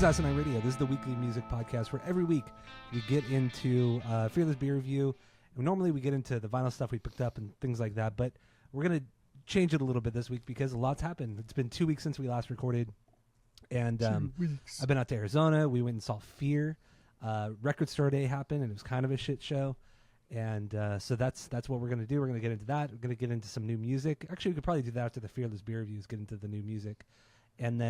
Asinine Radio. This is the weekly music podcast where every week we get into Fearless Beer Review. And normally we get into the vinyl stuff we picked up and things like that, but we're going to change it a little bit this week because a lot's happened. It's been 2 weeks since we last recorded, and I've been out to Arizona. We went and saw Fear. Record Store Day happened, and it was kind of a shit show. And so that's what we're going to do. We're going to get into that. We're going to get into some new music. Actually, we could probably do that after the Fearless Beer Reviews, get into the new music. And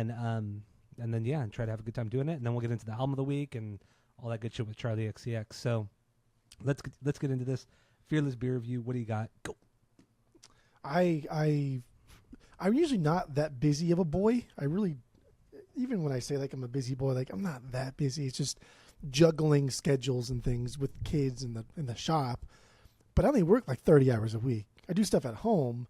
then yeah, and try to have a good time doing it. And then we'll get into the album of the week and all that good shit with Charlie XCX. So let's get into this Fearless Beer Review. What do you got? Go. I'm usually not that busy of a boy. I really, even when I say like I'm a busy boy, like I'm not that busy. It's just juggling schedules and things with kids in the shop. But I only work like 30 hours a week. I do stuff at home,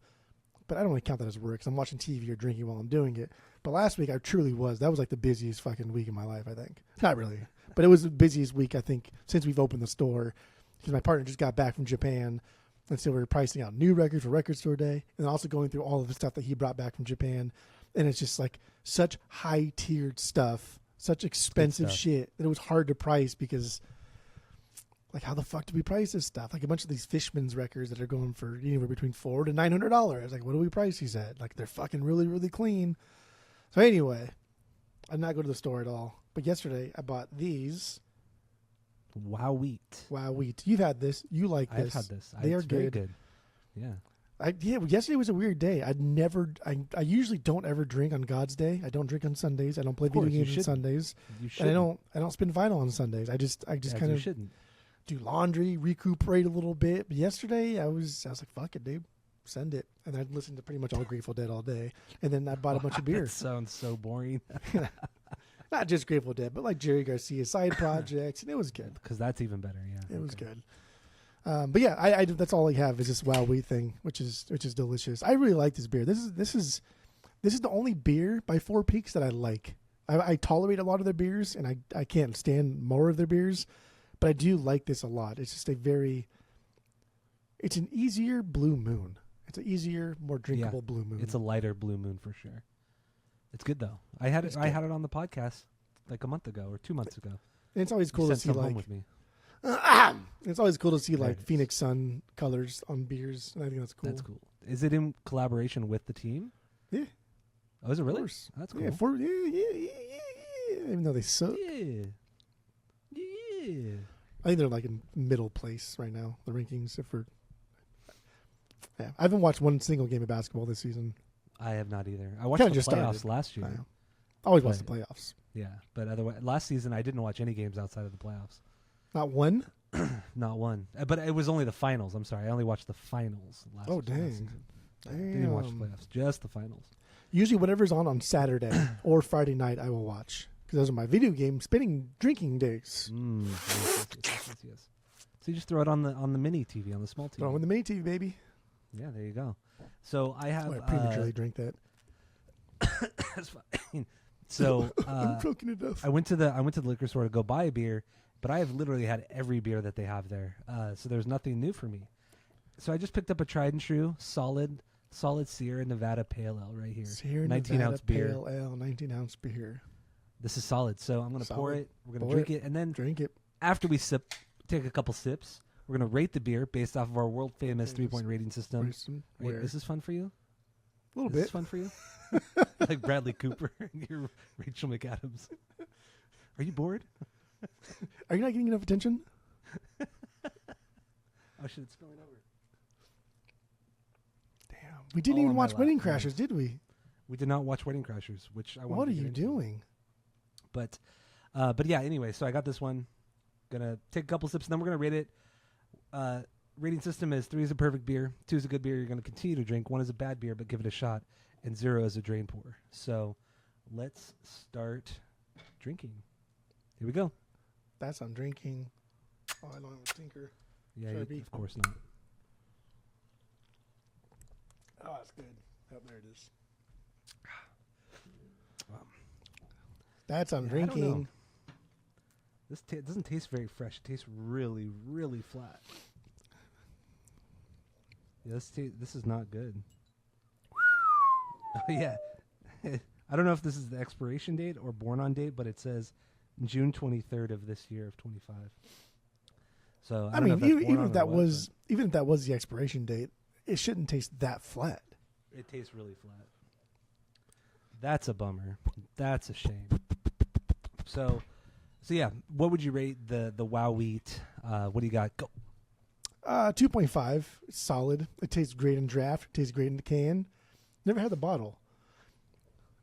but I don't really count that as work because I'm watching TV or drinking while I'm doing it. But last week I truly was. That was like the busiest fucking week of my life, I think. Not really, but it was the busiest week I think since we've opened the store because my partner just got back from Japan. And so we were pricing out new records for Record Store Day and also going through all of the stuff that he brought back from Japan. And it's just like such high-tiered stuff, such expensive shit that it was hard to price because, like, how the fuck do we price this stuff? Like a bunch of these Fishman's records that are going for anywhere between $400 to $900. Like, what do we price these at? Like, they're fucking really, really clean. So anyway, I did not go to the store at all. But yesterday I bought these. Wow Wheat. You've had this. You like this. I've had this. They are good. Very good. Yeah. Yesterday was a weird day. I usually don't ever drink on God's Day. I don't drink on Sundays. I don't play video games on Sundays. You shouldn't. And I don't spin vinyl on Sundays. I just kind of shouldn't. Do laundry, recuperate a little bit. But yesterday I was like, fuck it, dude. Send it. And I listened to pretty much all Grateful Dead all day. And then I bought a bunch of beer. That sounds so boring. Not just Grateful Dead, but like Jerry Garcia side projects. And it was good. Because that's even better, yeah. It was good. But yeah, I that's all I have is this Wow Wheat thing, which is delicious. I really like this beer. This is the only beer by Four Peaks that I like. I tolerate a lot of their beers, and I can't stand more of their beers, but I do like this a lot. It's just it's an easier Blue Moon. It's an easier, more drinkable Blue Moon. It's a lighter Blue Moon for sure. It's good though. I had it on the podcast like a month ago or 2 months ago. And it's always cool to see home with me. It's always cool to see like Phoenix Sun colors on beers, and I think that's cool. That's cool. Is it in collaboration with the team? Yeah. Oh, is it really? Of course. That's cool. Yeah. Even though they suck. Yeah. I think they're like in middle place right now, the rankings. I haven't watched one single game of basketball this season. I have not either. I watched the playoffs last year. I always watch the playoffs. Yeah, but otherwise, last season I didn't watch any games outside of the playoffs. Not one? Not one. But it was only the finals. I'm sorry. I only watched the finals last season. Damn. Didn't even watch the playoffs. Just the finals. Usually whatever's on Saturday or Friday night, I will watch. Because those are my video game drinking days. Yes. So you just throw it on the mini TV, on the small TV. Throw it on the mini TV, baby. Yeah, there you go. So I have... I prematurely drank that. That's fine. So I'm choking to death. I went to the liquor store to go buy a beer, but I have literally had every beer that they have there. So there's nothing new for me. So I just picked up a tried and true, solid Sierra Nevada Pale Ale right here. Sierra 19 Nevada ounce beer. Pale Ale, 19-ounce beer. This is solid. So I'm going to pour it. We're going to drink it. And then drink it. After we take a couple sips, we're going to rate the beer based off of our world-famous 3-point rating system. Wait, is this fun for you? A little bit. Is this fun for you? Like Bradley Cooper. You're Rachel McAdams. Are you bored? Are you not getting enough attention? Oh, shit, it's spilling over. Damn. We didn't even watch Wedding Crashers, did we? We did not watch Wedding Crashers, which I wanted What to are you doing? But yeah, anyway, so I got this one. Gonna take a couple sips, and then we're gonna rate it. Rating system is 3 is a perfect beer, 2 is a good beer you're gonna continue to drink, 1 is a bad beer but give it a shot, and 0 is a drain pour. So let's start drinking. Here we go. That's on drinking. Oh, I don't have a stinker. Yeah, of course not. Oh, that's good. Oh, there it is. That's on drinking. This doesn't taste very fresh. It tastes really, really flat. Yeah, this is not good. Oh, yeah. I don't know if this is the expiration date or born on date, but it says June 23rd of this year of 25. So I mean, even if that was the expiration date, it shouldn't taste that flat. It tastes really flat. That's a bummer. That's a shame. So yeah, what would you rate the Wow Wheat? What do you got? Go. 2.5. It's solid. It tastes great in draft. It tastes great in the can. Never had the bottle,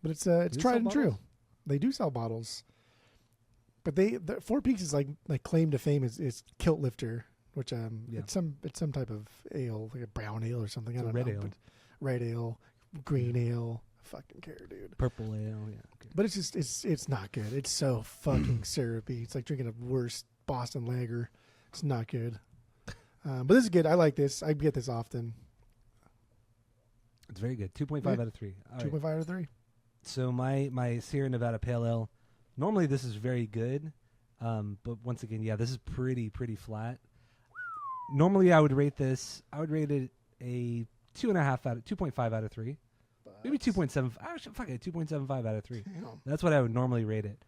but it's tried and true. They do sell bottles, but the Four Peaks is like claim to fame is Kilt Lifter, which it's some type of ale, like a brown ale or something. I don't know. Red ale. But red ale, green ale. Fucking care, dude. Purple ale, yeah. Okay. But it's just it's not good. It's so fucking syrupy. It's like drinking a worse Boston lager. It's not good. But this is good. I like this. I get this often. It's very good. 2.5 out of 3. 2.5 out of 3. So my Sierra Nevada Pale Ale. Normally this is very good, but once again, yeah, this is pretty flat. Normally I would rate this. I would rate it a 2.5 out of 3. Maybe 2.7. Actually, fuck it, 2.75 out of 3. Damn. That's what I would normally rate it.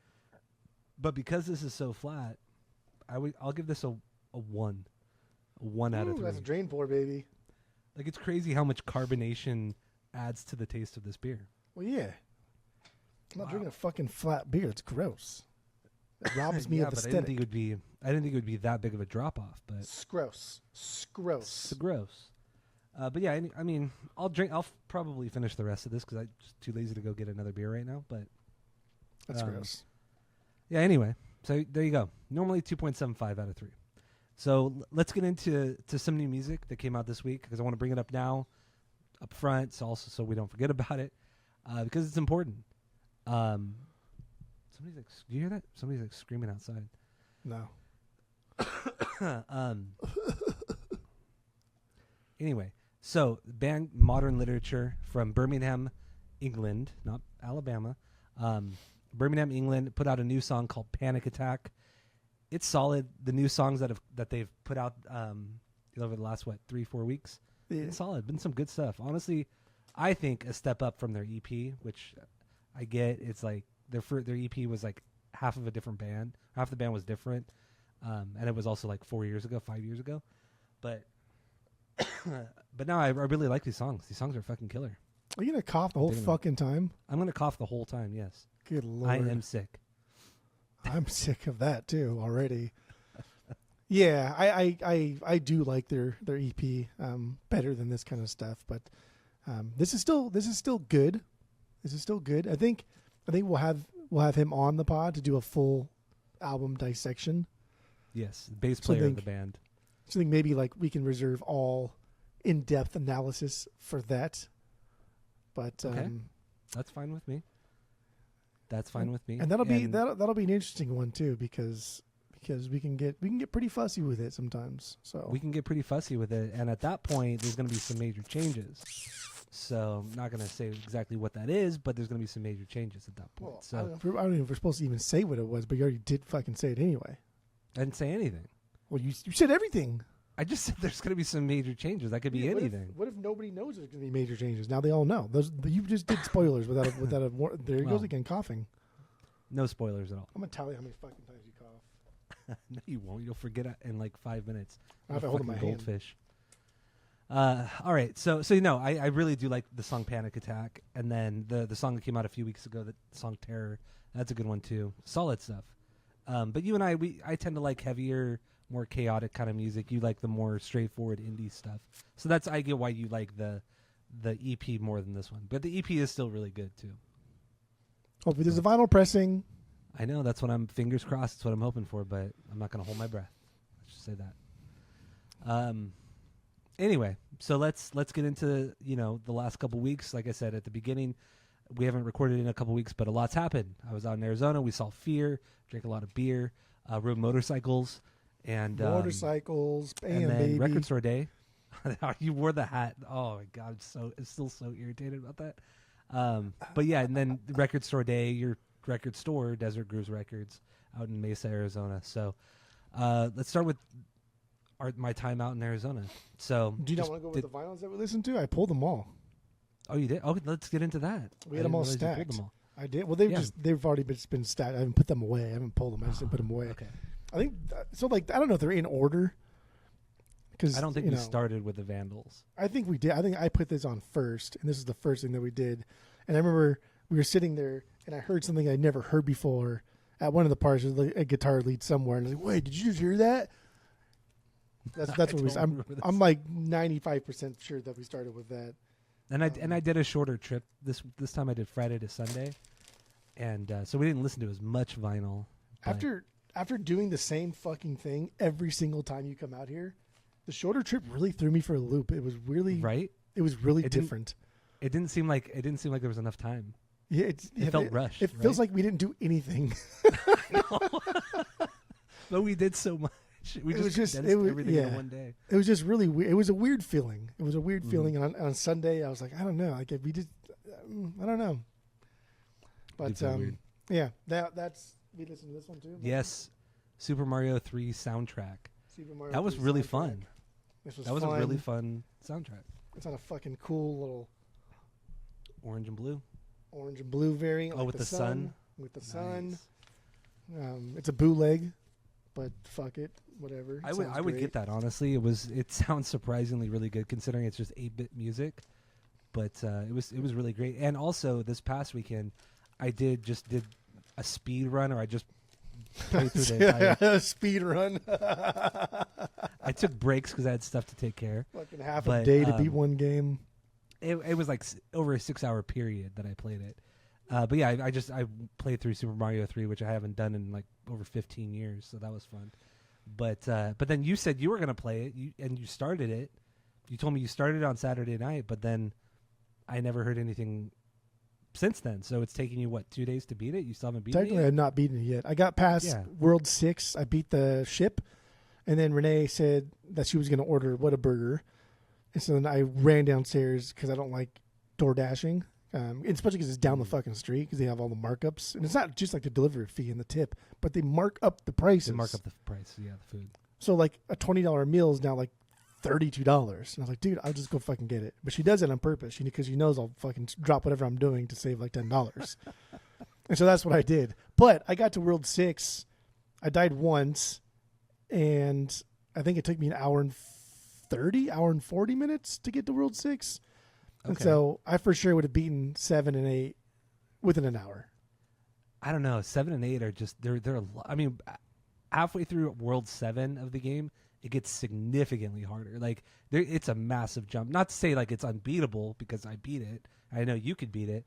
But because this is so flat, I'll give this a 1. A 1 out of 3. That's a drain pour, baby. Like, it's crazy how much carbonation adds to the taste of this beer. Well, yeah. I'm not drinking a fucking flat beer. It's gross. It robs me of but aesthetic. I didn't think it would be that big of a drop off. But It's gross. It's gross. it's gross. But yeah, I mean, I'll probably finish the rest of this because I'm just too lazy to go get another beer right now. But That's gross. yeah. Anyway, so there you go. Normally 2.75 out of 3. So let's get into some new music that came out this week because I want to bring it up now, up front, so we don't forget about it because it's important. Somebody's like, do you hear that? Somebody's like screaming outside. No. Anyway, so band Modern Literature from Birmingham, England, not Alabama. Birmingham, England, put out a new song called Panic Attack. It's solid. The new songs that they've put out over the last 3-4 weeks, it's solid. Been some good stuff. Honestly, I think a step up from their EP, which I get. It's like their EP was like half of a different band. Half the band was different, and it was also like 5 years ago. But now I really like these songs. These songs are fucking killer. Are you going to cough the whole fucking time? I'm going to cough the whole time, yes. Good Lord. I am sick. I'm sick of that too already. Yeah, I do like their EP better than this kind of stuff, but this is still good. This is still good. I think we'll have him on the pod to do a full album dissection. Yes, the bass player of the band. So I think maybe like we can reserve all in-depth analysis for that. But okay. That's fine with me. That's fine with me. And that'll be an interesting one too because we can get pretty fussy with it sometimes. So we can get pretty fussy with it, and at that point there's going to be some major changes. So I'm not going to say exactly what that is, but there's going to be some major changes at that point. Well, so I don't know if we're supposed to even say what it was, but you already did fucking say it anyway. I didn't say anything. Well, you said everything. I just said there's going to be some major changes. That could be anything. What if nobody knows there's going to be major changes? Now they all know. You just did spoilers without a there he goes again coughing. No spoilers at all. I'm going to tell you how many fucking times you cough. No, you won't. You'll forget it in like 5 minutes. I have to hold my goldfish. All right. So I really do like the song Panic Attack, and then the song that came out a few weeks ago, the song Terror. That's a good one too. Solid stuff. But you and I tend to like heavier, more chaotic kind of music. You like the more straightforward indie stuff. So I get why you like the EP more than this one. But the EP is still really good too. Hopefully there's a vinyl pressing. I know, that's what I'm fingers crossed. That's what I'm hoping for, but I'm not going to hold my breath. Let's just say that. Anyway, so let's get into the last couple weeks. Like I said at the beginning, we haven't recorded in a couple weeks, but a lot's happened. I was out in Arizona. We saw Fear, drank a lot of beer, rode motorcycles, and and then baby. Record Store Day. You wore the hat. Oh my God, I'm still so irritated about that. But yeah, and then the Record Store Day, your record store, Desert Grooves Records, out in Mesa, Arizona. So let's start with my time out in Arizona. So do you not want to go with the vinyls that we listened to? I pulled them all. Oh, you did? Okay, let's get into that. We had them all stacked. I did. Well, Yeah. they've already been stacked. I haven't put them away. I haven't pulled them. I just didn't put them away. Okay. I think so. Like, I don't know if they're in order. Because I don't think we started with the Vandals. I think we did. I think I put this on first, and this is the first thing that we did. And I remember we were sitting there, and I heard something I'd never heard before at one of the parts. There's a guitar lead somewhere, and I was like, "Wait, did you just hear that?" That's what we. I'm like 95% sure that we started with that. And I did a shorter trip this time. I did Friday to Sunday, and so we didn't listen to as much vinyl. After doing the same fucking thing every single time you come out here, the shorter trip really threw me for a loop. It was really right. It was really different. It didn't seem like there was enough time. Yeah, it felt rushed. It feels like we didn't do anything. But we did so much. We just condensed everything in one day. It was just really weird. It was a weird feeling. It was a weird feeling. And on Sunday, I was like, I don't know. Like we did, I don't know. But yeah, that's we listened to this one too. Yes, Super Mario 3 soundtrack. Super Mario that was 3 really soundtrack. fun. That was a really fun soundtrack. It's on a fucking cool little orange and blue variant. Oh, with the sun. With the nice. sun. It's a bootleg, but fuck it, whatever. I would get that, honestly. It sounds surprisingly really good considering it's just 8-bit music, but it was really great. And also this past weekend, I did a speed run, or I just played through the entire speed run. I took breaks because I had stuff to take care. Fucking half a day to beat one game. It was like over a 6-hour period that I played it. But yeah, I played through Super Mario 3, which I haven't done in like over 15 years, so that was fun. But then you said you were gonna play it, and you started it. You told me you started it on Saturday night, but then I never heard anything since then. So it's taking you 2 days to beat it? You still haven't beaten it Technically, yet? I've not beaten it yet. I got past World 6. I beat the ship, and then Renee said that she was going to order Whataburger. And so then I ran downstairs because I don't like door dashing, especially because it's down the fucking street because they have all the markups. And it's not just like the delivery fee and the tip, but they mark up the prices. They mark up the price, the food. So like a $20 meal is now like $32. And I was like, dude, I'll just go fucking get it. But she does it on purpose because she knows I'll fucking drop whatever I'm doing to save like $10. And so that's what I did. But I got to World 6. I died once. And I think it took me an hour and 40 minutes to get to World 6. Okay. And so I for sure would have beaten 7 and 8 within an hour. I don't know. 7 and 8 are just, they're I mean, halfway through World 7 of the game, it gets significantly harder. Like it's a massive jump. Not to say like it's unbeatable because I beat it. I know you could beat it,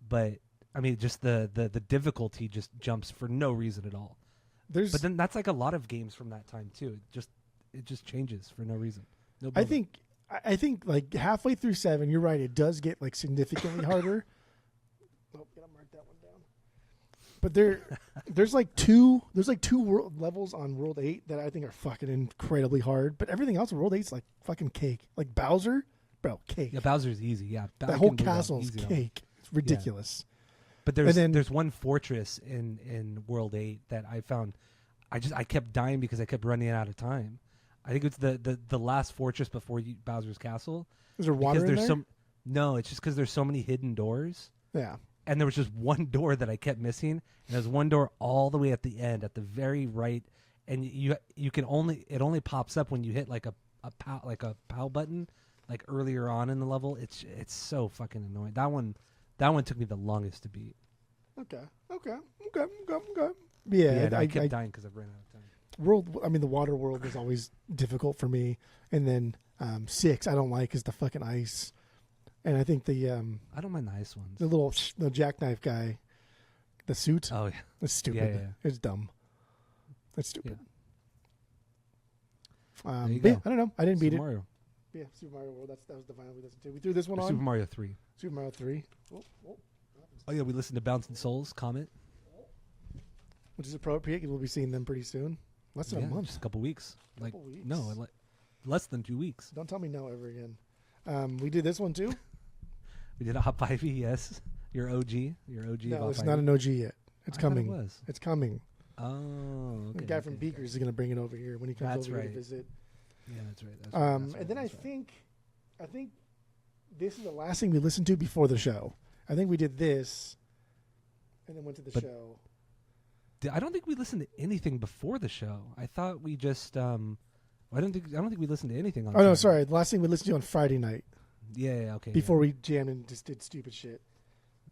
but I mean just the difficulty just jumps for no reason at all. But then that's like a lot of games from that time too. It just changes for no reason. No I think like halfway through 7, you're right. It does get like significantly harder. Oh, gotta mark that one down. But there's like two world levels on World 8 that I think are fucking incredibly hard. But everything else in World 8 is like fucking cake. Like Bowser, bro, cake. Yeah, Bowser's easy. Yeah, that whole castle's cake. It's ridiculous. Yeah. But there's one fortress in World 8 that I found. I kept dying because I kept running out of time. I think it's the last fortress before Bowser's castle. Is there water in there? No, it's just because there's so many hidden doors. Yeah. And there was just one door that I kept missing, and there's one door all the way at the end, at the very right, and you can it only pops up when you hit like a POW button, like earlier on in the level. It's so fucking annoying. That one took me the longest to beat. Okay. Yeah, I kept dying because I ran out of time. The water world was always difficult for me, and then 6 I don't like is the fucking ice. And I think I don't mind the ice ones. The jackknife guy, the suit. Oh yeah, it's stupid. Yeah. It's dumb. It's stupid. Yeah. Yeah, I don't know. I didn't beat Mario. it. Yeah, Super Mario World. That was the vinyl we listened to. We threw this one on. Super Mario 3. Super Mario 3. Oh yeah, we listened to Bouncing Souls Comet, which is appropriate because we'll be seeing them pretty soon. Less than a month. Just a couple weeks. Weeks. No, less than 2 weeks. Don't tell me no ever again. We did this one too. We did a Hot 5e, yes. Your OG. No, it's not an OG yet. It's coming. It was. It's coming. Oh, okay. The guy from Beakers is going to bring it over here when he comes over here to visit. Yeah, that's right. And then I think this is the last thing we listened to before the show. I think we did this and then went to the But show. I don't think we listened to anything before the show. I thought we just. I don't think we listened to anything on. Oh no, Saturday. sorry. The last thing we listened to on Friday night. Yeah. Okay. Before we jammed and just did stupid shit.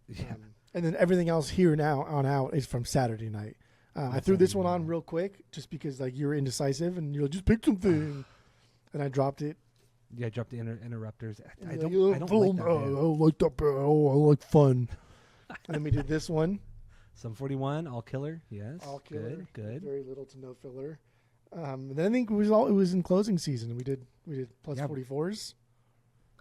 Yeah. And then everything else here now on out is from Saturday night. I threw this one on real quick just because like you were indecisive and you're like, just pick something, and I dropped it. Yeah, I dropped the Interrupters. I You're don't. like, I don't like that I band. don't like that band. Oh, I like Fun. And then we did this one. Sum 41, All Killer. Yes. All Killer. Good. Very little to no filler. And then I think it was in closing season. We did plus 44s.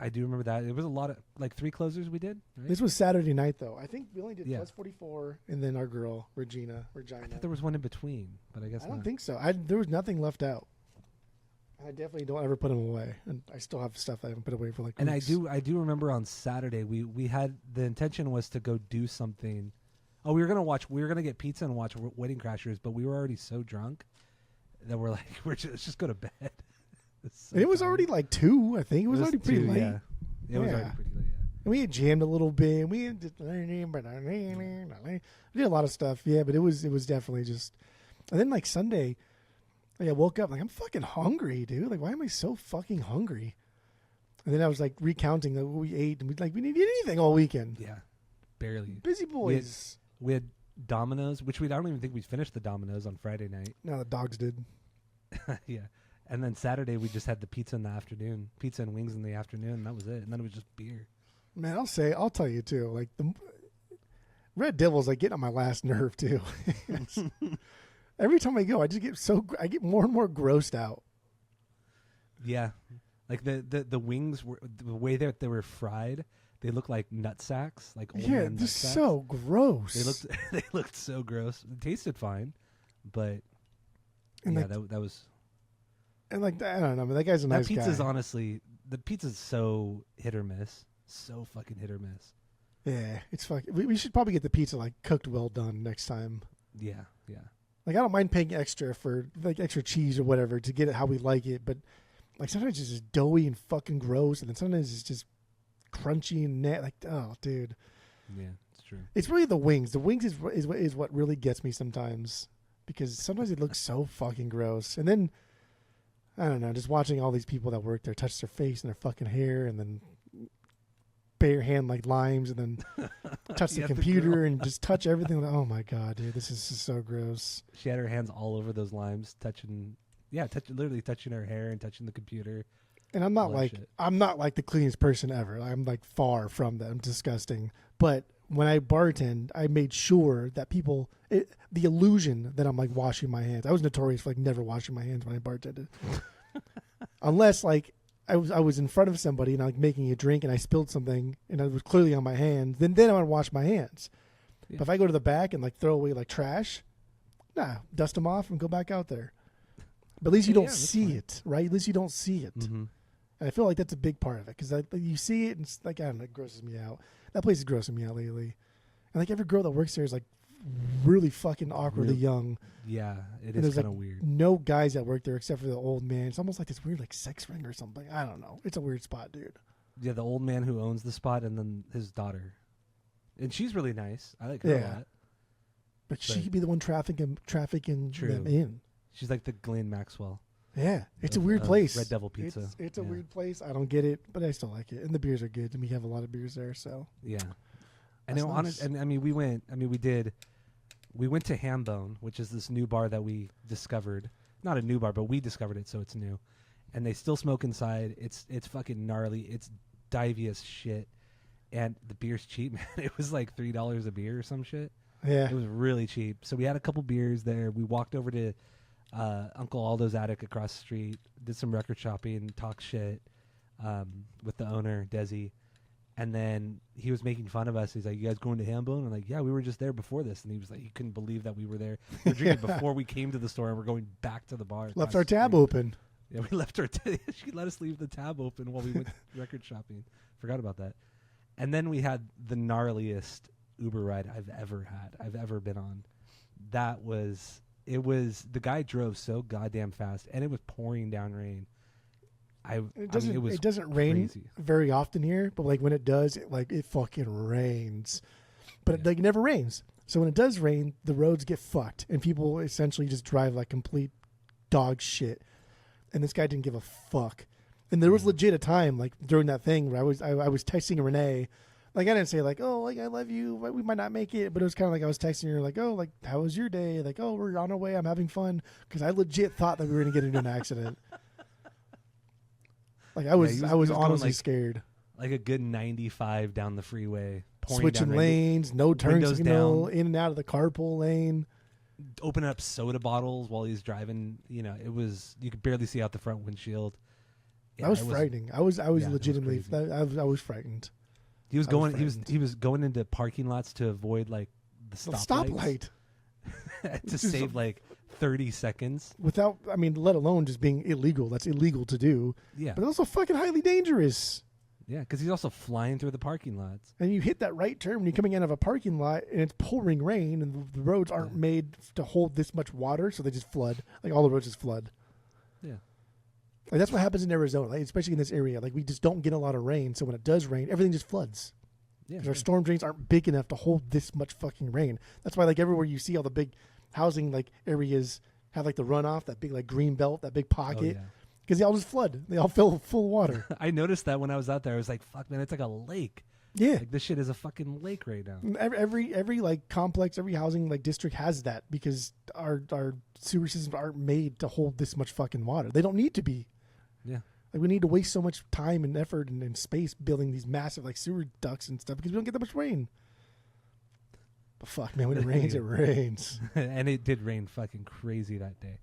I do remember that. It was a lot of like 3 closers we did. Right? This was Saturday night though. I think we only did Yeah. plus 44 and then our girl Regina. I thought there was one in between, but I guess I don't not. think so. There was nothing left out. I definitely don't ever put them away, and I still have stuff I haven't put away for like. And weeks. I do remember on Saturday we had the intention was to go do something. Oh, we were gonna get pizza and watch Wedding Crashers, but we were already so drunk that we're like, let's just go to bed. And it was already like 2. I think it was already pretty 2, late. Yeah. It was Yeah. already pretty late. Yeah. And we had jammed a little bit. We did a lot of stuff. Yeah, but it was definitely just. And then like Sunday, like I woke up like I'm fucking hungry, dude. Like why am I so fucking hungry? And then I was like recounting like, what we ate, and we didn't eat anything all weekend. Yeah, barely. Busy boys. We had Domino's, which I don't even think we finished the Domino's on Friday night. No, the dogs did. Yeah. And then Saturday we just had the pizza in the afternoon, pizza and wings in the afternoon, and that was it. And then it was just beer. Man, I'll tell you too. Like the Red Devils, like getting on my last nerve too. Every time I go, I get more and more grossed out. Yeah, like the wings were the way that they were fried. They looked like nut sacks, like old man nut they're sacks. so gross. They looked so gross. It tasted fine, but And yeah, like, that was. and like I don't know, man, that guy's a That nice pizza's guy. honestly, the pizza's so hit or miss. So fucking hit or miss. Yeah, it's fucking. We should probably get the pizza like cooked well done next time. Yeah. Like I don't mind paying extra for like extra cheese or whatever to get it how we like it, but like sometimes it's just doughy and fucking gross, and then sometimes it's just crunchy and like oh dude. Yeah, it's true. It's really the wings. The wings is what really gets me sometimes because sometimes it looks so fucking gross, and then I don't know, just watching all these people that work there touch their face and their fucking hair, and then bare hand like limes, and then touch the Yeah, the computer girl. and just touch everything. Like, oh my god, dude, this is just so gross. She had her hands all over those limes, literally touching her hair and touching the computer. And I'm not all that like shit. I'm not like the cleanest person ever. I'm like far from that. I'm disgusting. But when I bartend, I made sure that the illusion that I'm like washing my hands. I was notorious for like never washing my hands when I bartended, unless like I was in front of somebody and I'm like making a drink and I spilled something and it was clearly on my hands. Then I want to wash my hands. Yeah. But if I go to the back and like throw away like trash, dust them off and go back out there. But at least you don't that's see fine. it, right? At least you don't see it. Mm-hmm. And I feel like that's a big part of it because you see it and it's like, I don't know, it grosses me out. That place is grossing me out lately. And like every girl that works there is like really fucking awkwardly young. Yeah, it And is there's kind of like weird. no guys that work there except for the old man. It's almost like this weird like sex ring or something. I don't know. It's a weird spot, dude. Yeah, the old man who owns the spot and then his daughter. And she's really nice. I like her a Yeah. lot. But she Right. could be the one trafficking True. them in. She's like the Glenn Maxwell. Yeah, it's a of- weird of place. Red Devil Pizza. It's a Yeah. weird place. I don't get it, but I still like it. And the beers are good. And we have a lot of beers there, so. Yeah. And That's then nice. and I mean we went to Hambone, which is this new bar that we discovered. Not a new bar, but we discovered it, so it's new. And they still smoke inside. It's fucking gnarly. It's divey as shit. And the beer's cheap, man. It was like $3 a beer or some shit. Yeah. It was really cheap. So we had a couple beers there. We walked over to Uncle Aldo's attic across the street, did some record shopping, talked shit with the owner, Desi. And then he was making fun of us. He's like, "You guys going to Hambone?" I'm like, "Yeah, we were just there before this." And he was like, he couldn't believe that we were there. We were drinking before we came to the store, and we're going back to the bar. Left across our the tab street. open. Yeah, we left our. She let us leave the tab open while we went record shopping. Forgot about that. And then we had the gnarliest Uber ride I've ever been on. The guy drove so goddamn fast, and it was pouring down rain. It doesn't rain crazy. very often here, but like when it does, it fucking rains. but it like never rains. So when it does rain, the roads get fucked, and people essentially just drive like complete dog shit. And this guy didn't give a fuck. And there was legit a time like during that thing where I was texting Renee, like I didn't say like, oh, like I love you, we might not make it, but it was kind of like I was texting her like, oh, like how was your day? Like, oh, we're on our way, I'm having fun, because I legit thought that we were gonna get into an accident. Like I was honestly scared. Like a good 95 down the freeway, switching lanes, no turn signal, in and out of the carpool lane. Opening up soda bottles while he's driving. You know, it was, you could barely see out the front windshield. Yeah, that was frightening. I was legitimately, I was frightened. He was going into parking lots to avoid like the stoplight to save like 30 seconds without, I mean, let alone just being illegal. That's illegal to do. Yeah, but also fucking highly dangerous. Yeah, because he's also flying through the parking lots. And you hit that right turn when you're coming out of a parking lot, and it's pouring rain, and the roads aren't made to hold this much water, so they just flood. Like all the roads just flood. Yeah. Like that's what happens in Arizona, like, especially in this area. Like we just don't get a lot of rain, so when it does rain, everything just floods. Yeah. Our storm drains aren't big enough to hold this much fucking rain. That's why like everywhere you see all the big housing like areas have like the runoff, that big like green belt, that big pocket. Oh, yeah. Because they all just flood. They all fill full of water. I noticed that when I was out there. I was like, fuck, man, it's like a lake. Yeah. Like, this shit is a fucking lake right now. Every like complex, every housing like district has that because our sewer systems aren't made to hold this much fucking water. They don't need to be. Yeah. Like we need to waste so much time and effort and space building these massive like sewer ducts and stuff because we don't get that much rain. But fuck, man, when it rains, it rains. And it did rain fucking crazy that day.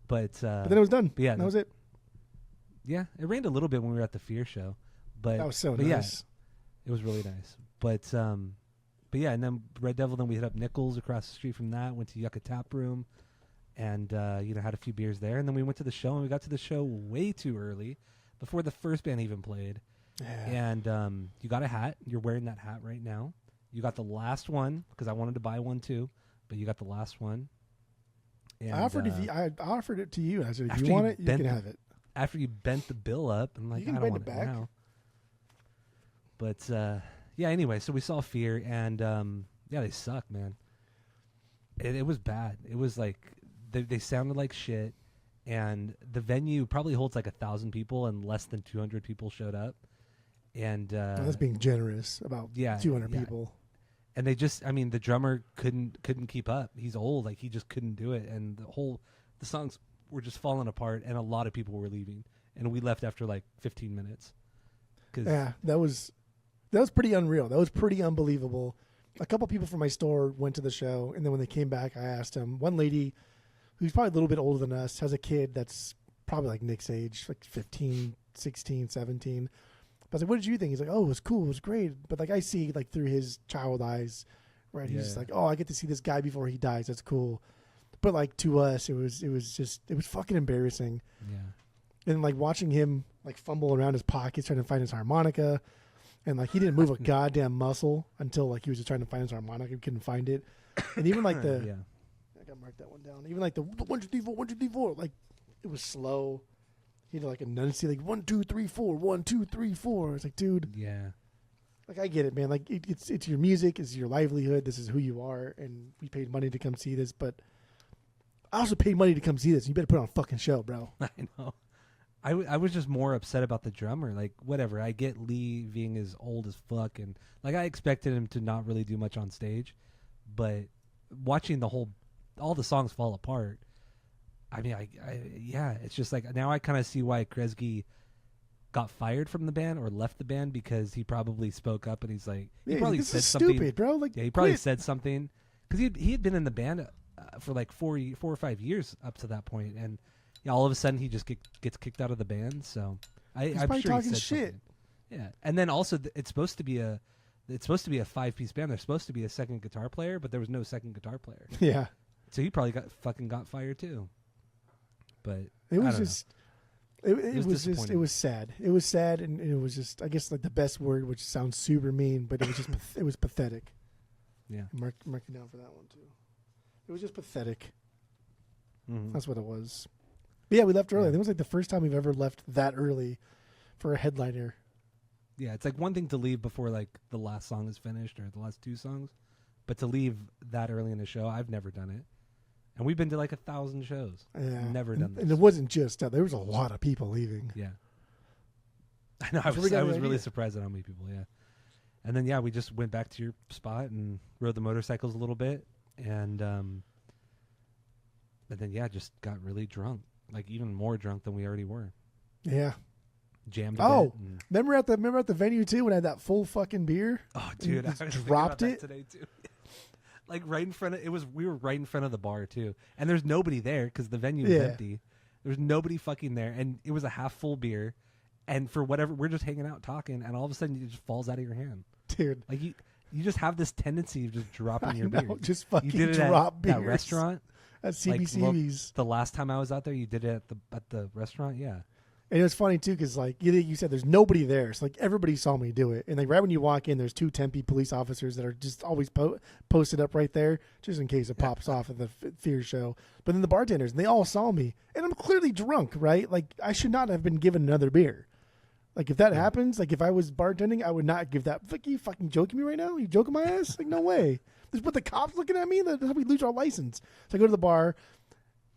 But then it was done. Yeah. That was it. Yeah, it rained a little bit when we were at the Fear show, but that was so nice. Yeah, it was really nice. But yeah, and then Red Devil. Then we hit up Nichols across the street from that. Went to Yucca Tap Room, and had a few beers there. And then we went to the show, and we got to the show way too early, before the first band even played. Yeah. And you got a hat. You're wearing that hat right now. You got the last one because I wanted to buy one too, but you got the last one. And, I offered it to you. I said, if you want it, you can have it. After you bent the bill up, I'm like, I don't want it now. But yeah, anyway, so we saw Fear, and yeah, they suck, man. It was bad. It was like they sounded like shit, and the venue probably holds like 1,000 people, and less than 200 people showed up. And that's being generous. About 200 people. And they just, I mean, the drummer couldn't keep up. He's old, like he just couldn't do it, and the songs were just falling apart, and a lot of people were leaving, and we left after like 15 minutes. Yeah, that was pretty unreal. That was pretty unbelievable. A couple people from my store went to the show, and then when they came back, I asked them. One lady, who's probably a little bit older than us, has a kid that's probably like Nick's age, like 15, 16, 17. But I was like, what did you think? He's like, oh, it was cool, it was great. But like I see like through his child eyes, right? He's just like, oh, I get to see this guy before he dies. That's cool. But like to us, it was fucking embarrassing. Yeah. And like watching him like fumble around his pockets trying to find his harmonica, and like he didn't move a goddamn muscle until like he was just trying to find his harmonica. He couldn't find it. And even like I gotta mark that one down. Even like the 1 2 3 4 1 2 3 4, like it was slow. He had to like enunciate like 1 2 3 4 1 2 3 4. It's like, dude. Yeah. Like I get it, man. Like it's your music, it's your livelihood. This is who you are, and we paid money to come see this, but I also paid money to come see this. You better put on a fucking show, bro. I know. I was just more upset about the drummer. Like, whatever. I get Lee being as old as fuck, and like I expected him to not really do much on stage, but watching all the songs fall apart. I mean, yeah, it's just like now I kind of see why Kresge got fired from the band or left the band, because he probably spoke up and he's like, he probably this said is something. Stupid, bro. Like, yeah, he probably said something because he had been in the band for like 4 or 5 years up to that point, and all of a sudden he just gets kicked out of the band. So I'm probably sure talking he said shit. Something. Yeah, and then also it's supposed to be a 5-piece band. There's supposed to be a second guitar player, but there was no second guitar player. Yeah, so he probably got fired too. But it was just. It was sad. It was sad, and it was just, I guess, like the best word, which sounds super mean, but it was just, it was pathetic. Yeah. Mark it down for that one too. It was just pathetic. Mm-hmm. That's what it was. But yeah, we left early. I think it was like the first time we've ever left that early for a headliner. Yeah, it's like one thing to leave before like the last song is finished or the last two songs, But to leave that early in the show, I've never done it. And we've been to like 1,000 shows. Yeah. Never done this. And it wasn't just there was a lot of people leaving. Yeah. I know. I was really surprised at how many people, yeah. And then, we just went back to your spot and rode the motorcycles a little bit. And then, just got really drunk. Like, even more drunk than we already were. Yeah. Jammed a bit. Remember at the venue, too, when I had that full fucking beer? Oh, dude. I was dropped it today, too. Like, right in front of... We were right in front of the bar, too. And there's nobody there because the venue is empty. There's nobody fucking there. And it was a half-full beer. And for whatever, we're just hanging out talking, and all of a sudden it just falls out of your hand, dude. Like you just have this tendency of just dropping your beer. Just fucking you did it drop beers at that restaurant at CBCB's. The last time I was out there, you did it at the restaurant, yeah. And it was funny too, because like you said, there's nobody there, so like everybody saw me do it. And like right when you walk in, there's 2 Tempe police officers that are just always posted up right there, just in case it pops off at the Fear show. But then the bartenders, and they all saw me, and I'm clearly drunk, right? Like I should not have been given another beer. Like, if that happens, like, if I was bartending, I would not give that. Like, you fucking joking me right now? You joking my ass? Like, no way. This what the cops looking at me? That's how we lose our license. So I go to the bar,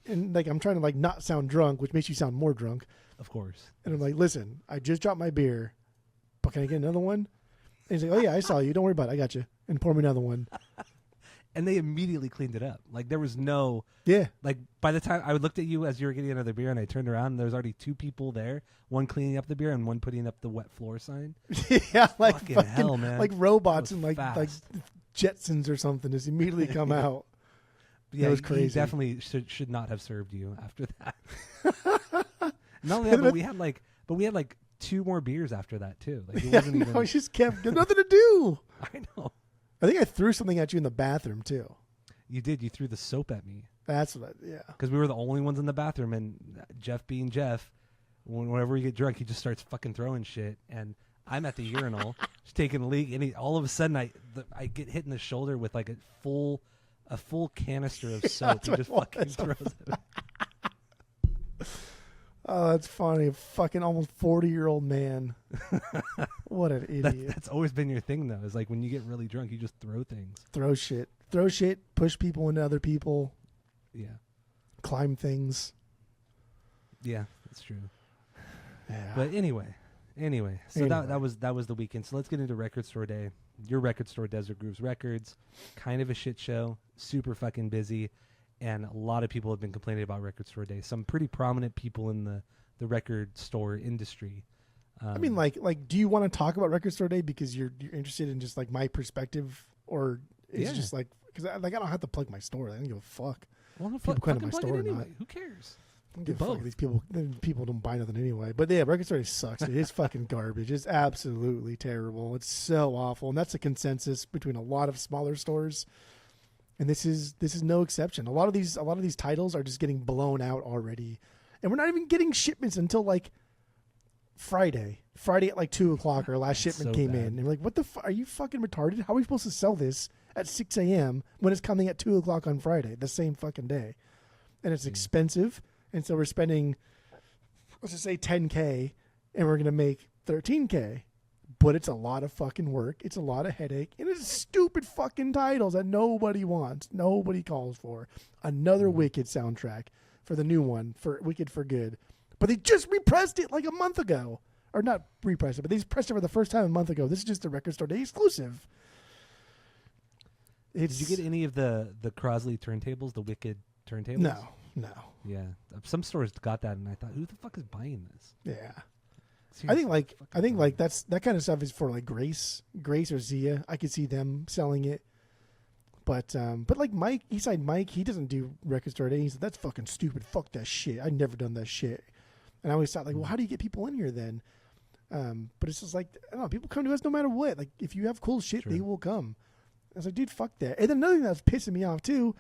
and, like, I'm trying to, like, not sound drunk, which makes you sound more drunk. Of course. And I'm like, listen, I just dropped my beer, but can I get another one? And he's like, oh, yeah, I saw you. Don't worry about it. I got you. And pour me another one. And they immediately cleaned it up. Like, there was no... Yeah. Like, by the time I looked at you as you were getting another beer, and I turned around, and there was already 2 people there, one cleaning up the beer and one putting up the wet floor sign. Yeah, like fucking hell, man. Like robots and like fast. Jetsons or something just immediately come out. Yeah, that was crazy. He definitely should not have served you after that. Not only that, but we had like 2 more beers after that too. Like, it wasn't even... I just kept nothing to do. I know. I think I threw something at you in the bathroom too. You did. You threw the soap at me. That's what. Yeah. Because we were the only ones in the bathroom, and Jeff, being Jeff, whenever we get drunk, he just starts fucking throwing shit, and I'm at the urinal just taking a leak, and all of a sudden I get hit in the shoulder with like a full canister of soap. He just fucking throws it. Oh, that's funny. A fucking almost 40-year-old man. What an idiot. That's always been your thing, though. Is like when you get really drunk, you just throw things. Throw shit, push people into other people. Yeah. Climb things. Yeah, that's true. Yeah. But anyway. So that was the weekend. So let's get into Record Store Day. Your record store, Desert Grooves Records. Kind of a shit show. Super fucking busy. And a lot of people have been complaining about Record Store Day. Some pretty prominent people in the record store industry. I mean, like, do you want to talk about Record Store Day because you're interested in just like my perspective, or it's just like because I don't have to plug my store. I don't give a fuck. Well, no, people come to my store anyway. or not. Who cares? I don't give a fuck. These people don't buy nothing anyway. But yeah, Record Store Day sucks. It is fucking garbage. It's absolutely terrible. It's so awful, and that's a consensus between a lot of smaller stores. And this is no exception. A lot of these titles are just getting blown out already, and we're not even getting shipments until like Friday at like 2:00. Our last shipment came in, and we're like, "What the? Are you fucking retarded? How are we supposed to sell this at 6 a.m. when it's coming at 2:00 on Friday, the same fucking day?" And it's expensive, and so we're spending, let's just say $10K, and we're gonna make $13K. But it's a lot of fucking work. It's a lot of headache. And it's stupid fucking titles that nobody wants. Nobody calls for. Another Wicked soundtrack for the new one, for Wicked for Good. But they just repressed it like a month ago. Or not repressed it, but they just pressed it for the first time a month ago. This is just a Record Store Day exclusive. Did you get any of the Crosley turntables, the Wicked turntables? No. Yeah. Some stores got that, and I thought, who the fuck is buying this? Yeah. Seriously, I think that kind of stuff is for like Grace or Zia. I could see them selling it, but like Mike, Eastside Mike, he doesn't do Record Store Day. He said that's fucking stupid. Fuck that shit. I've never done that shit. And I always thought like, well, how do you get people in here then? But it's just like, I don't know, people come to us no matter what. Like if you have cool shit, they will come. I was like, dude, fuck that. And then another thing that's pissing me off too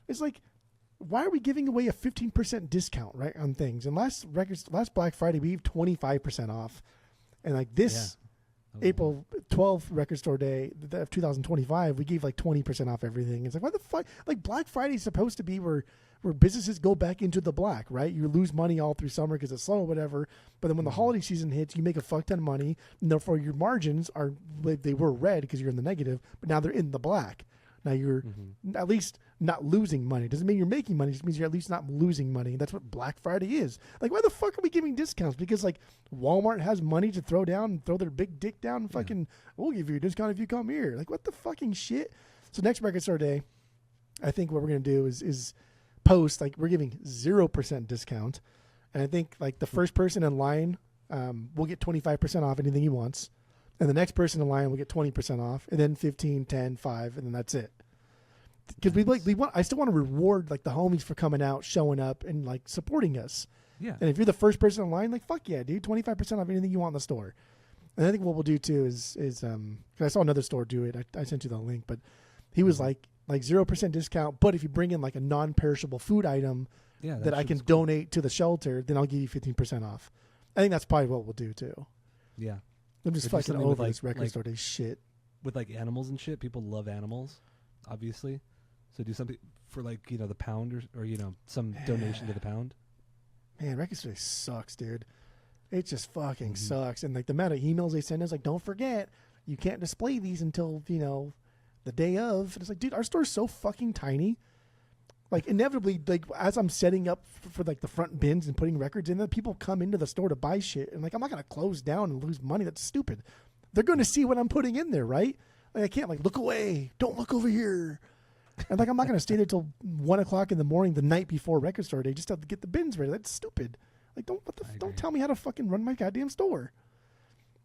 is like, why are we giving away a 15% discount, right, on things? And last Black Friday, we gave 25% off. And like this April 12th Record Store Day of 2025, we gave like 20% off everything. It's like, why the fuck? Like Black Friday is supposed to be where businesses go back into the black, right? You lose money all through summer because it's slow or whatever. But then when the holiday season hits, you make a fuck ton of money. And therefore your margins they were red because you're in the negative, but now they're in the black. Now you're at least not losing money. Doesn't mean you're making money. It just means you're at least not losing money. And that's what Black Friday is. Like, why the fuck are we giving discounts? Because like Walmart has money to throw down and throw their big dick down and fucking, we'll give you a discount if you come here. Like, what the fucking shit? So next record store day, I think what we're going to do is post, like, we're giving 0% discount. And I think like the first person in line will get 25% off anything he wants. And the next person in line will get 20% off, and then 15, 10, 5, and then that's it. Because I still want to reward like the homies for coming out, showing up, and like supporting us. Yeah. And if you're the first person in line, like fuck yeah, dude, 25% off anything you want in the store. And I think what we'll do too is cause I saw another store do it. I sent you the link, but he was like 0% discount. But if you bring in like a non-perishable food item that I can donate to the shelter, then I'll give you 15% off. I think that's probably what we'll do too. Yeah. I'm just fucking over this record store day shit. With like animals and shit, people love animals, obviously. So do something for like, the pound or some donation to the pound. Man, record store day sucks, dude. It just fucking sucks. And like the amount of emails they send us, like, don't forget, you can't display these until, the day of. And it's like, dude, our store's so fucking tiny. Like inevitably, like as I'm setting up for like the front bins and putting records in there, people come into the store to buy shit, and like I'm not gonna close down and lose money. That's stupid. They're going to see what I'm putting in there, right? Like I can't like look away. Don't look over here. And like I'm not gonna stay there till 1 o'clock in the morning the night before record store day just to get the bins ready. That's stupid. Like don't tell me how to fucking run my goddamn store.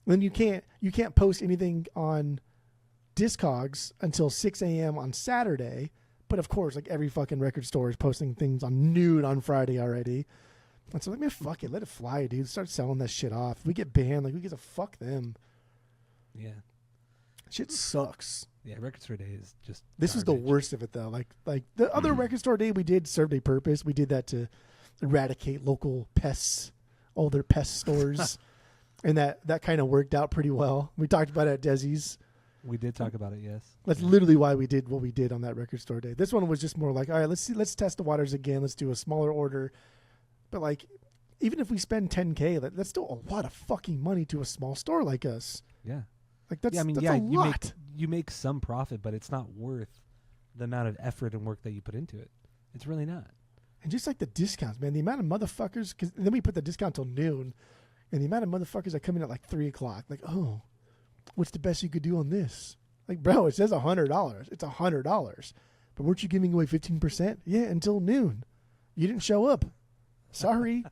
And then you can't post anything on Discogs until 6 a.m. on Saturday. But of course, like every fucking record store is posting things on noon on Friday already. And so like, man, fuck it. Let it fly, dude. Start selling that shit off. If we get banned, like we get to fuck them. Yeah. Shit sucks. Yeah, record store day is just This was the worst of it though. Like the other record store day we did served a purpose. We did that to eradicate local pests, all their pest stores. And that kind of worked out pretty well. We talked about it at Desi's. We did talk about it, yes. That's literally why we did what we did on that record store day. This one was just more like, all right, let's test the waters again. Let's do a smaller order. But like, even if we spend $10K, that's still a lot of fucking money to a small store like us. Yeah. Like that's a lot. You make some profit, but it's not worth the amount of effort and work that you put into it. It's really not. And just like the discounts, man, the amount of motherfuckers, because then we put the discount till noon, and the amount of motherfuckers that come in at like 3 o'clock, like, oh, what's the best you could do on this? Like, bro, it says $100. It's $100. But weren't you giving away 15%? Yeah, until noon. You didn't show up. Sorry.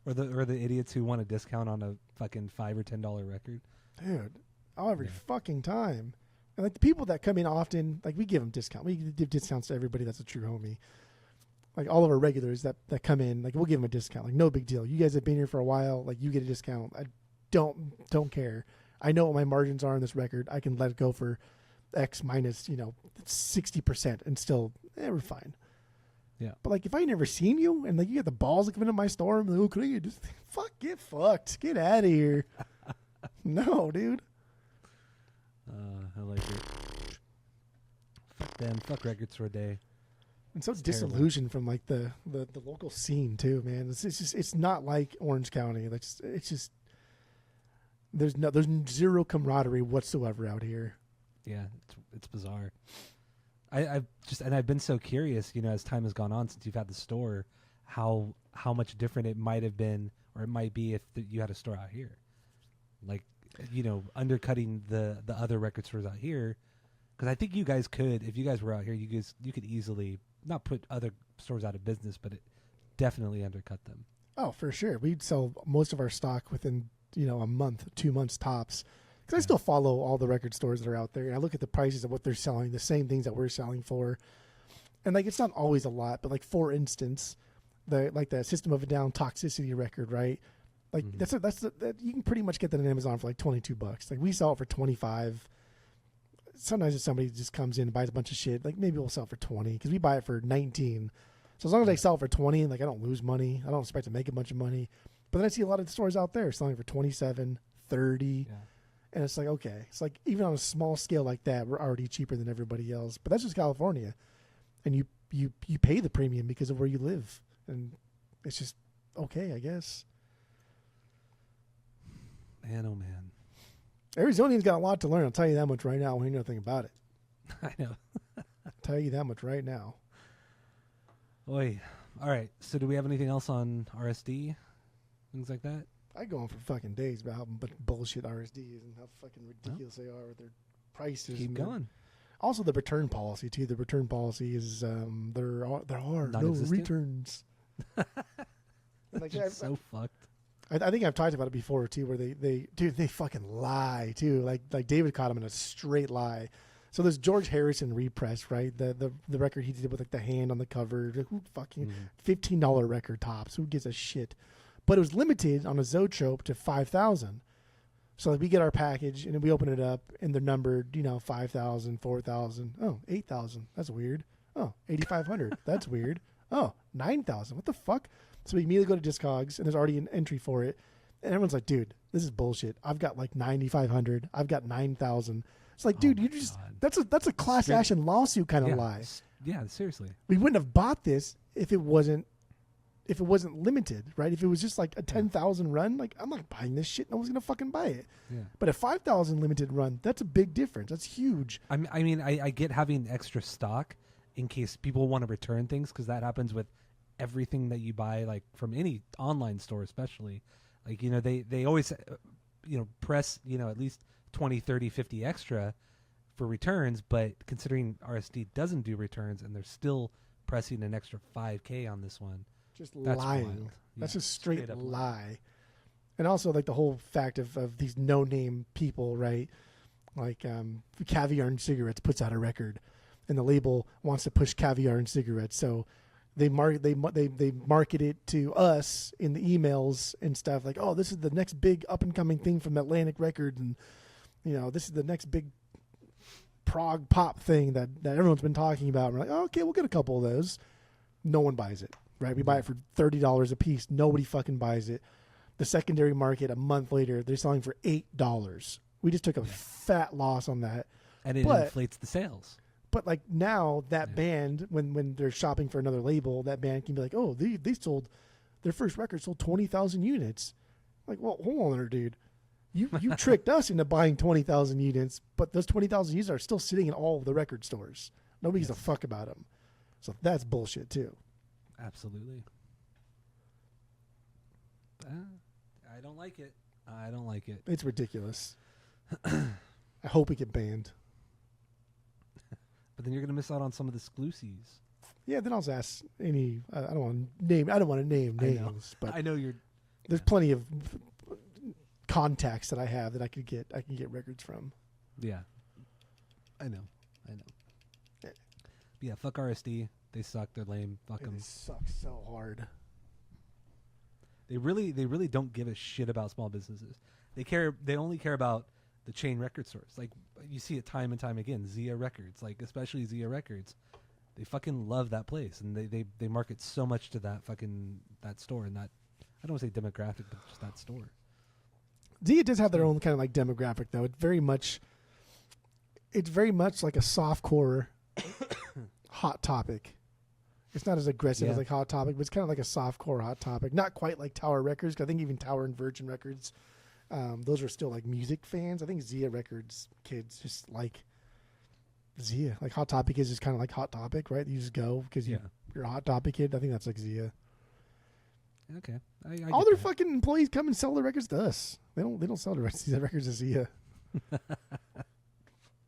Or the idiots who want a discount on a fucking $5 or $10 record. Dude, every fucking time. And like the people that come in often, like we give them discount. We give discounts to everybody that's a true homie. Like all of our regulars that come in, like we'll give them a discount. Like no big deal. You guys have been here for a while. Like you get a discount. I don't care. I know what my margins are on this record. I can let it go for X minus, 60% and still, we're fine. Yeah. But like if I never seen you and like you got the balls of coming to my store and like, oh, could I just get fucked. Get out of here. No, dude. I like it. Fuck them. Fuck record store day. And so disillusioned from like the local scene too, man. It's not like Orange County. It's just there's zero camaraderie whatsoever out here. Yeah, it's bizarre. I've been so curious, as time has gone on since you've had the store, how much different it might have been or it might be if you had a store out here, like undercutting the other record stores out here, because I think you guys could, if you guys were out here, you could easily not put other stores out of business, but it definitely undercut them. Oh, for sure. We'd sell most of our stock within a month, 2 months tops. Because I still follow all the record stores that are out there, and I look at the prices of what they're selling, the same things that we're selling for, and like it's not always a lot, but like for instance, the System of a Down Toxicity record, right? Like that's you can pretty much get that on Amazon for like $22. Like we sell it for $25. Sometimes if somebody just comes in and buys a bunch of shit, like maybe we'll sell it for $20 because we buy it for $19. So as long as I sell it for $20, like I don't lose money, I don't expect to make a bunch of money. But then I see a lot of the stores out there selling for $27, $30. Yeah. And it's like, okay, it's like even on a small scale like that, we're already cheaper than everybody else. But that's just California. And you pay the premium because of where you live. And it's just okay, I guess. Man, oh man. Arizonians got a lot to learn. I'll tell you that much right now. We know nothing about it. I know. I'll tell you that much right now. Oy. All right. So do we have anything else on RSD? Things like that? I go on for fucking days about how much bullshit RSD is and how fucking ridiculous they are with their prices. Keep going. Also, the return policy too. The return policy is there are no Non-existent? returns. Like, It's so fucked. I think I've talked about it before too, where they fucking lie too. Like David caught him in a straight lie. So there's George Harrison repress, right? The record he did with like the hand on the cover. Like, who fucking $15 record tops? Who gives a shit? But it was limited on a Zoetrope to 5,000. So like we get our package and then we open it up and they're numbered, 5,000, 4,000. Oh, 8,000. That's weird. Oh, 8,500. That's weird. Oh, 9,000. What the fuck? So we immediately go to Discogs and there's already an entry for it. And everyone's like, dude, this is bullshit. I've got like 9,500. I've got 9,000. It's like, dude, you just that's a class action lawsuit kind of lie. Yeah, seriously. We wouldn't have bought this if it wasn't limited, right? If it was just like a 10,000 run, like I'm not buying this shit. No one's gonna fucking buy it. Yeah. But a 5,000 limited run, that's a big difference. That's huge. I mean, I get having extra stock in case people want to return things, because that happens with everything that you buy, like from any online store, especially. Like, they always, press, at least 20, 30, 50 extra for returns, but considering RSD doesn't do returns and they're still pressing an extra 5K on this one. Just That's lying. wild. That's Yeah, a straight up lie. And also like the whole fact of these no-name people, right? Like Caviar and Cigarettes puts out a record and the label wants to push Caviar and Cigarettes. So they market it to us in the emails and stuff like, oh, this is the next big up and coming thing from Atlantic Records, and this is the next big prog pop thing that everyone's been talking about. And we're like, oh, okay, we'll get a couple of those. No one buys it, right? We buy it for $30 a piece. Nobody fucking buys it. The secondary market a month later, they're selling for $8. We just took a fat loss on that. And it inflates the sales. But like now that band, when they're shopping for another label, that band can be like, oh, they sold, their first record sold 20,000 units. Like, well, hold on there, dude. You tricked us into buying 20,000 units, but those 20,000 units are still sitting in all of the record stores. Nobody gives a fuck about them. So that's bullshit too. Absolutely. I don't like it. I don't like it. It's ridiculous. I hope we get banned. But then you're gonna miss out on some of the exclusives. Yeah, then I'll just ask any. I don't want to name names, but I know you're. There's plenty of contacts that I have that I can get records from. Yeah, I know. But yeah, fuck RSD. They suck. They're lame. Fuck them. They suck so hard. They really don't give a shit about small businesses. They only care about the chain record stores. Like, you see it time and time again. Zia Records, like especially Zia Records, they fucking love that place, and they market so much to that store, and that, I don't want to say demographic, but just that store. Zia does have their own kind of like demographic, though. It's very much like a softcore Hot Topic. It's not as aggressive as like Hot Topic, but it's kind of like a softcore Hot Topic. Not quite like Tower Records, 'cause I think even Tower and Virgin Records, those are still like music fans. I think Zia Records kids just like Zia. Like Hot Topic is just kind of like Hot Topic, right? You just go because you're a Hot Topic kid. I think that's like Zia. Okay. I All their fucking employees come and sell the records to us. They don't sell the records to Zia.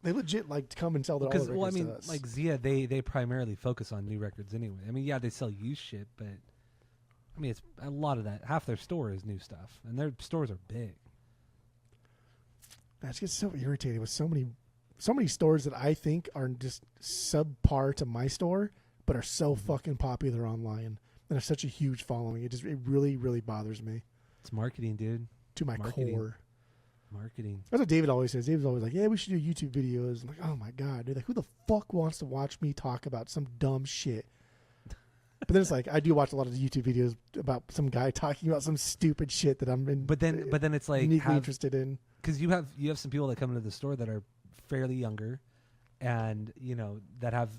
They legit like come and sell all the records to us. Like Zia, they primarily focus on new records anyway. I mean, yeah, they sell used shit, but I mean, it's a lot of that. Half their store is new stuff, and their stores are big. I just get so irritated with so many stores that I think are just subpar to my store, but are so fucking popular online and have such a huge following. It really, really bothers me. It's marketing, dude. To my core. Marketing. That's what David always says. David's always like, yeah, we should do YouTube videos. I'm like, oh my God, dude. Like, who the fuck wants to watch me talk about some dumb shit? But then it's like, I do watch a lot of YouTube videos about some guy talking about some stupid shit that I'm in. But then it's like uniquely interested in. Because you have some people that come into the store that are fairly younger, and that have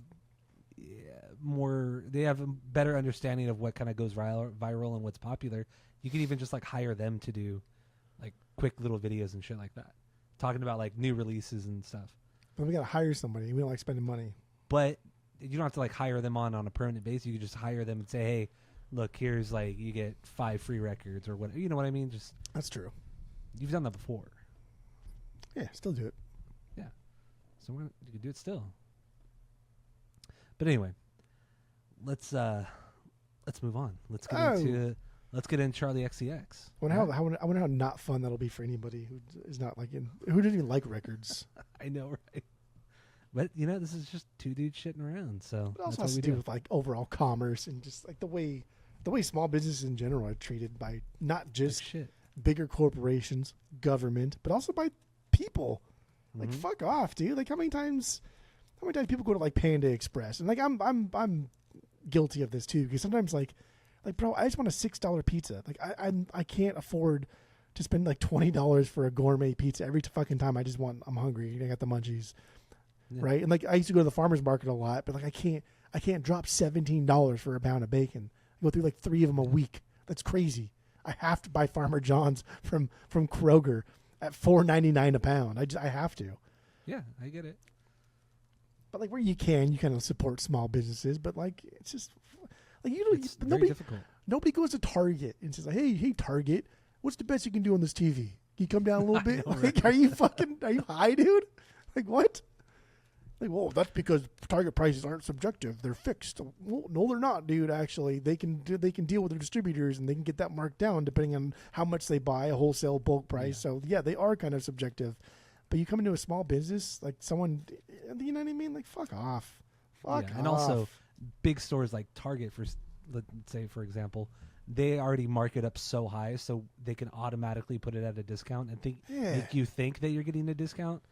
more. They have a better understanding of what kind of goes viral and what's popular. You can even just like hire them to do like quick little videos and shit like that, talking about like new releases and stuff. But we got to hire somebody. We don't like spending money. But you don't have to like hire them on a permanent basis. You can just hire them and say, hey, look, here's like you get 5 free records or whatever. You know what I mean? Just That's true. you've done that before. Yeah, still do it. Yeah. So you can do it still. But anyway, let's move on. Let's get into Charlie XCX. I wonder how not fun that'll be for anybody who is not like who doesn't even like records. I know, right? But this is just two dudes shitting around. So It also that's has what to we do with like overall commerce and just like the way small businesses in general are treated by not just bigger corporations, government, but also by people. Like fuck off, dude. Like how many times people go to like Panda Express and like I'm guilty of this too because sometimes like bro, I just want a $6 pizza. Like I can't afford to spend like $20 for a gourmet pizza every fucking time. I'm hungry. I got the munchies. Yeah. Right. And like I used to go to the farmer's market a lot, but like I can't drop $17 for a pound of bacon. I go through like 3 of them a week. That's crazy. I have to buy Farmer John's from Kroger at $4.99 a pound. I have to. Yeah, I get it. But like where you kind of support small businesses, but like it's just like it's very difficult. Nobody goes to Target and says, "Hey, Target, what's the best you can do on this TV? Can you come down a little bit?" Know, like, right? are you high, dude? Like what? Like, well, that's because Target prices aren't subjective; they're fixed. Well, no, they're not, dude. Actually, they can deal with their distributors and they can get that marked down depending on how much they buy, a wholesale bulk price. Yeah. So yeah, they are kind of subjective. But you come into a small business, like someone, you know what I mean? Like, fuck off. Fuck off. And also, big stores like Target, let's say, for example, they already mark it up so high so they can automatically put it at a discount and make you think that you're getting a discount,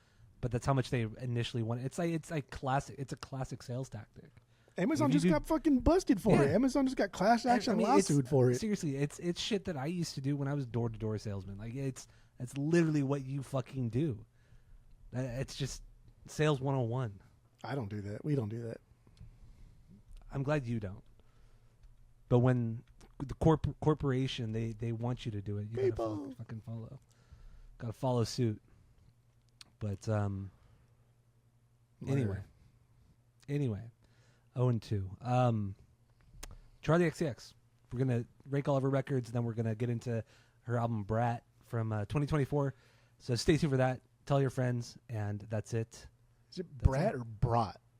but that's how much they initially want. It's a classic sales tactic. Amazon just got fucking busted for it. Amazon just got class action lawsuit for it. Seriously, it's shit that I used to do when I was door-to-door salesman. Like, it's literally what you fucking do. It's just sales 101. I don't do that. We don't do that. I'm glad you don't. But when the corporation, they want you to do it, you gotta fucking follow. Gotta follow suit. But anyway. 0-2. Charlie XCX. We're gonna rank all of her records, and then we're gonna get into her album Brat from 2024. So stay tuned for that. Tell your friends, and that's it. Is it Brat or Brat?